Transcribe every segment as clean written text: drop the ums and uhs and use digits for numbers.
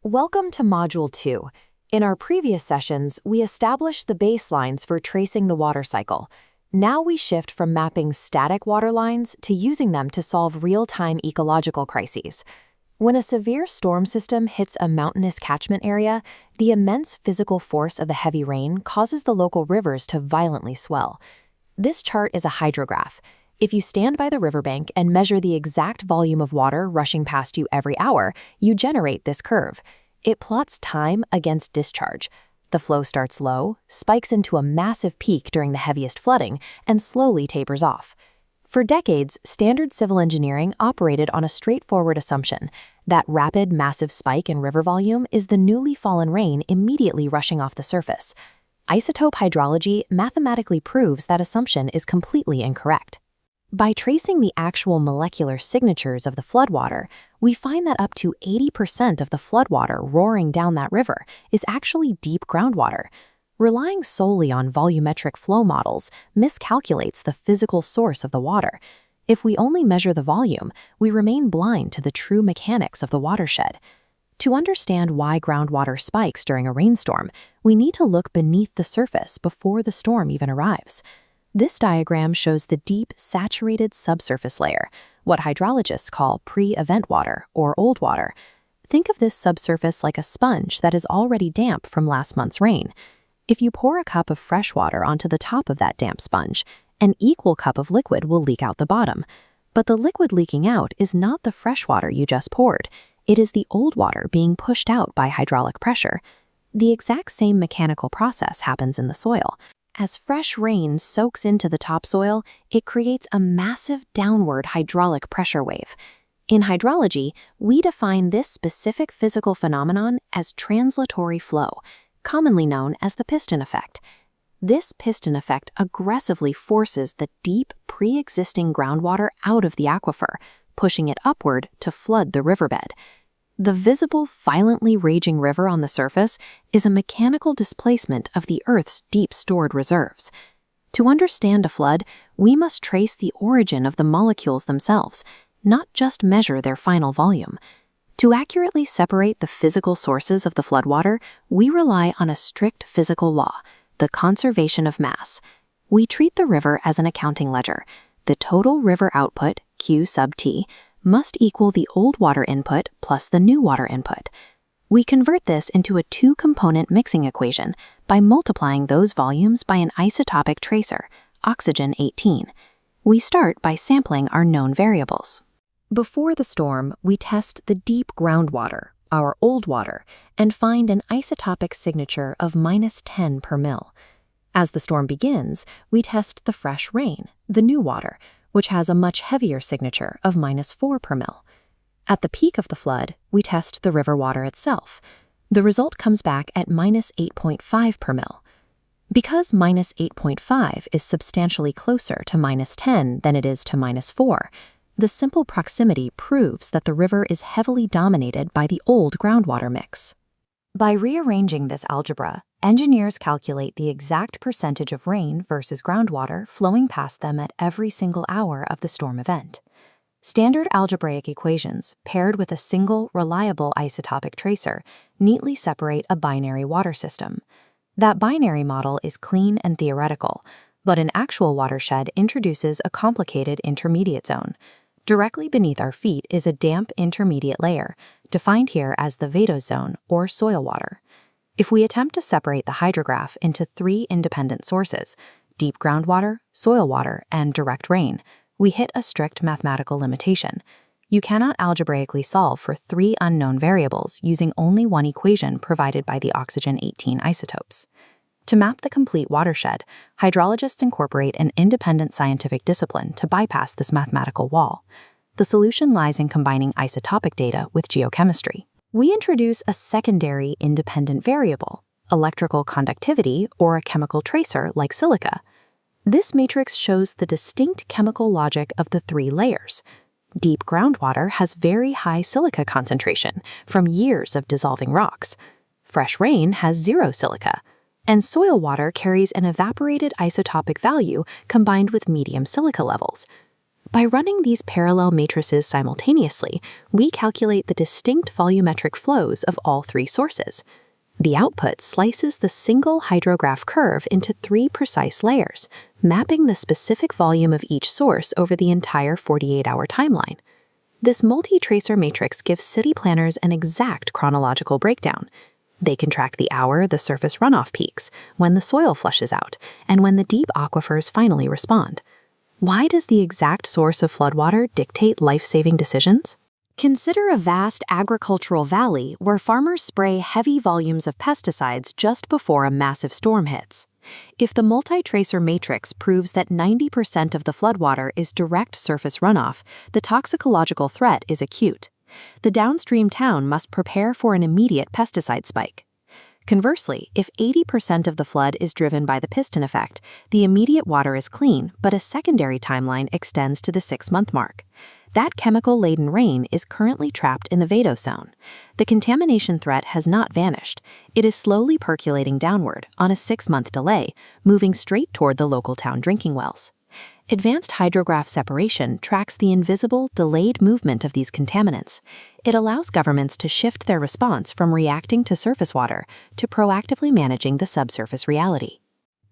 Welcome to Module 2. In our previous sessions, we established the baselines for tracing the water cycle. Now we shift from mapping static water lines to using them to solve real-time ecological crises. When a severe storm system hits a mountainous catchment area, the immense physical force of the heavy rain causes the local rivers to violently swell. This chart is a hydrograph. If you stand by the riverbank and measure the exact volume of water rushing past you every hour, you generate this curve. It plots time against discharge. The flow starts low, spikes into a massive peak during the heaviest flooding, and slowly tapers off. For decades, standard civil engineering operated on a straightforward assumption that rapid, massive spike in river volume is the newly fallen rain immediately rushing off the surface. Isotope hydrology mathematically proves that assumption is completely incorrect. By tracing the actual molecular signatures of the floodwater, we find that up to 80% of the floodwater roaring down that river is actually deep groundwater. Relying solely on volumetric flow models miscalculates the physical source of the water. If we only measure the volume, we remain blind to the true mechanics of the watershed. To understand why groundwater spikes during a rainstorm, we need to look beneath the surface before the storm even arrives. This diagram shows the deep, saturated subsurface layer, what hydrologists call pre-event water or old water. Think of this subsurface like a sponge that is already damp from last month's rain. If you pour a cup of fresh water onto the top of that damp sponge, an equal cup of liquid will leak out the bottom. But the liquid leaking out is not the fresh water you just poured. It is the old water being pushed out by hydraulic pressure. The exact same mechanical process happens in the soil. As fresh rain soaks into the topsoil, it creates a massive downward hydraulic pressure wave. In hydrology, we define this specific physical phenomenon as translatory flow, commonly known as the piston effect. This piston effect aggressively forces the deep, pre-existing groundwater out of the aquifer, pushing it upward to flood the riverbed. The visible, violently raging river on the surface is a mechanical displacement of the Earth's deep stored reserves. To understand a flood, we must trace the origin of the molecules themselves, not just measure their final volume. To accurately separate the physical sources of the floodwater, we rely on a strict physical law, the conservation of mass. We treat the river as an accounting ledger. The total river output, Q sub T, must equal the old water input plus the new water input. We convert this into a two-component mixing equation by multiplying those volumes by an isotopic tracer, oxygen 18. We start by sampling our known variables. Before the storm, we test the deep groundwater, our old water, and find an isotopic signature of -10 per mil. As the storm begins, we test the fresh rain, the new water, which has a much heavier signature of -4 per mil. At the peak of the flood, we test the river water itself. The result comes back at -8.5 per mil. Because -8.5 is substantially closer to -10 than it is to -4, the simple proximity proves that the river is heavily dominated by the old groundwater mix. By rearranging this algebra, engineers calculate the exact percentage of rain versus groundwater flowing past them at every single hour of the storm event. Standard algebraic equations, paired with a single, reliable isotopic tracer, neatly separate a binary water system. That binary model is clean and theoretical, but an actual watershed introduces a complicated intermediate zone. Directly beneath our feet is a damp intermediate layer, defined here as the vadose zone or soil water. If we attempt to separate the hydrograph into three independent sources, deep groundwater, soil water, and direct rain, we hit a strict mathematical limitation. You cannot algebraically solve for three unknown variables using only one equation provided by the oxygen 18 isotopes. To map the complete watershed, hydrologists incorporate an independent scientific discipline to bypass this mathematical wall. The solution lies in combining isotopic data with geochemistry. We introduce a secondary independent variable, electrical conductivity or a chemical tracer like silica. This matrix shows the distinct chemical logic of the three layers. Deep groundwater has very high silica concentration from years of dissolving rocks. Fresh rain has zero silica. And soil water carries an evaporated isotopic value combined with medium silica levels. By running these parallel matrices simultaneously, we calculate the distinct volumetric flows of all three sources. The output slices the single hydrograph curve into 3 precise layers, mapping the specific volume of each source over the entire 48-hour timeline. This multi-tracer matrix gives city planners an exact chronological breakdown. They can track the hour the surface runoff peaks, when the soil flushes out, and when the deep aquifers finally respond. Why does the exact source of floodwater dictate life-saving decisions? Consider a vast agricultural valley where farmers spray heavy volumes of pesticides just before a massive storm hits. If the multi-tracer matrix proves that 90% of the floodwater is direct surface runoff, the toxicological threat is acute. The downstream town must prepare for an immediate pesticide spike. Conversely, if 80% of the flood is driven by the piston effect, the immediate water is clean, but a secondary timeline extends to the 6-month mark. That chemical-laden rain is currently trapped in the vadose zone. The contamination threat has not vanished. It is slowly percolating downward on a 6-month delay, moving straight toward the local town drinking wells. Advanced hydrograph separation tracks the invisible, delayed movement of these contaminants. It allows governments to shift their response from reacting to surface water to proactively managing the subsurface reality.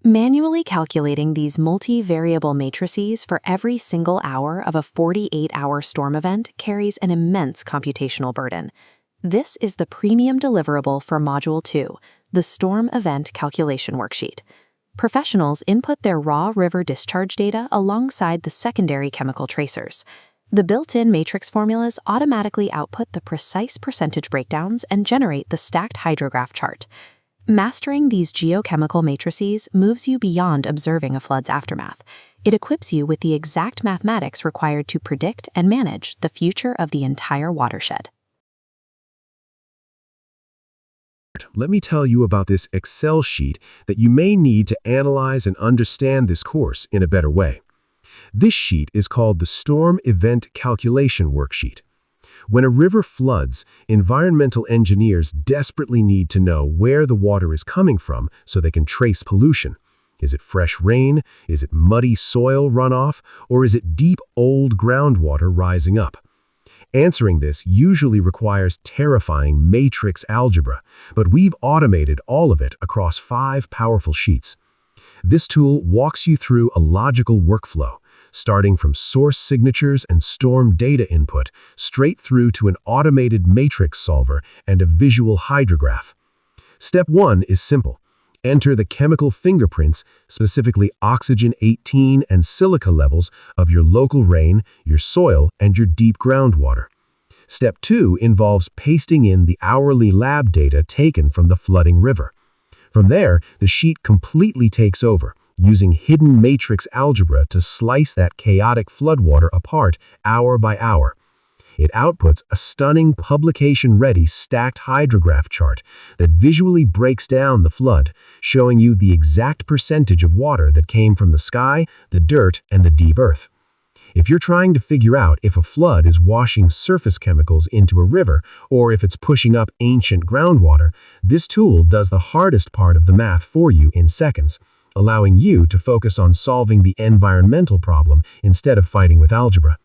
Manually calculating these multi-variable matrices for every single hour of a 48-hour storm event carries an immense computational burden. This is the premium deliverable for Module 2, the Storm Event Calculation Worksheet. Professionals input their raw river discharge data alongside the secondary chemical tracers. The built-in matrix formulas automatically output the precise percentage breakdowns and generate the stacked hydrograph chart. Mastering these geochemical matrices moves you beyond observing a flood's aftermath. It equips you with the exact mathematics required to predict and manage the future of the entire watershed. Let me tell you about this Excel sheet that you may need to analyze and understand this course in a better way. This sheet is called the Storm Event Calculation Worksheet. When a river floods, environmental engineers desperately need to know where the water is coming from so they can trace pollution. Is it fresh rain? Is it muddy soil runoff? Or is it deep, old groundwater rising up? Answering this usually requires terrifying matrix algebra, but we've automated all of it across 5 powerful sheets. This tool walks you through a logical workflow, starting from source signatures and storm data input, straight through to an automated matrix solver and a visual hydrograph. Step 1 is simple. Enter the chemical fingerprints, specifically oxygen 18 and silica levels of your local rain, your soil, and your deep groundwater. Step 2 involves pasting in the hourly lab data taken from the flooding river. From there, the sheet completely takes over, using hidden matrix algebra to slice that chaotic floodwater apart hour by hour. It outputs a stunning publication-ready stacked hydrograph chart that visually breaks down the flood, showing you the exact percentage of water that came from the sky, the dirt, and the deep earth. If you're trying to figure out if a flood is washing surface chemicals into a river or if it's pushing up ancient groundwater, this tool does the hardest part of the math for you in seconds, allowing you to focus on solving the environmental problem instead of fighting with algebra.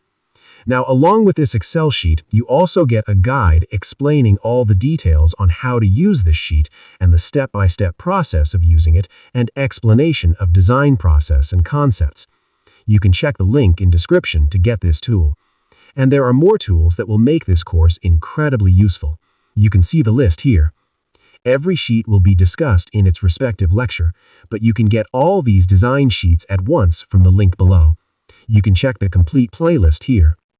Now, along with this Excel sheet, you also get a guide explaining all the details on how to use this sheet and the step-by-step process of using it and explanation of design process and concepts. You can check the link in description to get this tool. And there are more tools that will make this course incredibly useful. You can see the list here. Every sheet will be discussed in its respective lecture, but you can get all these design sheets at once from the link below. You can check the complete playlist here.